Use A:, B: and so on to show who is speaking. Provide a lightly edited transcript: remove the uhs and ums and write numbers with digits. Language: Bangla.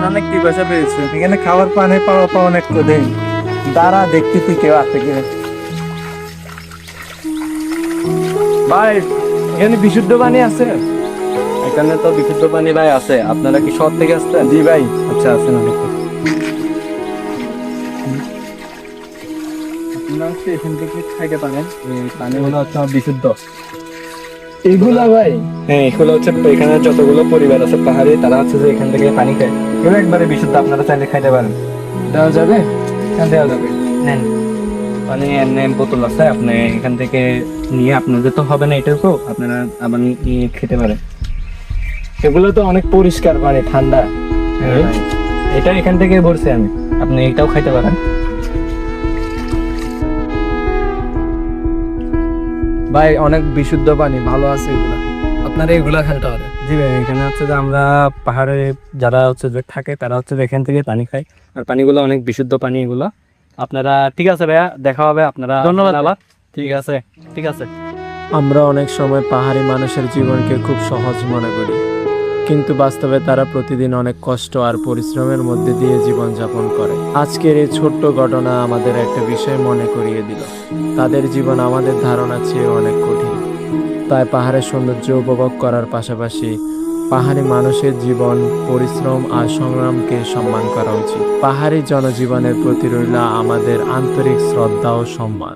A: অনেক পিপাসা পেয়েছে, এখানে খাবার পানি পাওয়া পাওয়া অনেক কঠিন। দাঁড়া দেখতেছি কেউ আছে কিনা।
B: ভাই এখানে বিশুদ্ধ পানি আছে?
C: এখানে তো বিশুদ্ধ পানি ভাই আছে। আপনারা কি শহর থেকে আসছেন?
A: জি ভাই, আচ্ছা আছেন অনেক। আপনারা হচ্ছে এখান থেকে খাইতে পারেন, এই পানিগুলো হচ্ছে বিশুদ্ধ।
B: এগুলা ভাই?
C: হ্যাঁ, এগুলো হচ্ছে এখানে যতগুলো পরিবার আছে পাহাড়ি, তারা হচ্ছে যে এখান থেকে পানি খায়। এগুলো একবারে বিশুদ্ধ, আপনারা চাইলে খাইতে পারেন।
B: দেওয়া যাবে?
C: এখান দেওয়া যাবে। নেন, পানি এনে বোতল আছে, আপনি এখান থেকে নিয়ে, আপনাদের তো হবে না এটাও, আপনারা আবার নিয়ে খেতে পারেন।
B: এগুলো তো অনেক পরিষ্কার পানি, ঠান্ডা।
C: এটা এখান থেকে ভরছি আমি, আপনি এটাও খাইতে পারেন।
B: ভাই অনেক বিশুদ্ধ পানি, ভালো আছে এগুলা। আপনারা এগুলা খেতে পারেন।
C: জি ভাই, এখানে হচ্ছে যে আমরা পাহাড়ে যারা হচ্ছে যে থাকে, তারা হচ্ছে যে এখান থেকে পানি খায়, আর পানিগুলো অনেক বিশুদ্ধ পানি এগুলো। আপনারা ঠিক আছে ভাইয়া, দেখা হবে। আপনারা
B: ধন্যবাদ
C: আবার। ঠিক আছে, ঠিক আছে।
D: আমরা অনেক সময় পাহাড়ি মানুষের জীবনকে খুব সহজ মনে করি, কিন্তু বাস্তবে তারা প্রতিদিন অনেক কষ্ট আর পরিশ্রমের মধ্যে দিয়ে জীবনযাপন করে। আজকের এই ছোট্ট ঘটনা আমাদের একটা বিষয় মনে করিয়ে দিল, তাদের জীবন আমাদের ধারণার চেয়ে অনেক কঠিন। তাই পাহাড়ের সৌন্দর্য উপভোগ করার পাশাপাশি পাহাড়ি মানুষের জীবন, পরিশ্রম আর সংগ্রামকে সম্মান করা উচিত। পাহাড়ি জনজীবনের প্রতি রইল আমাদের আন্তরিক শ্রদ্ধা ও সম্মান।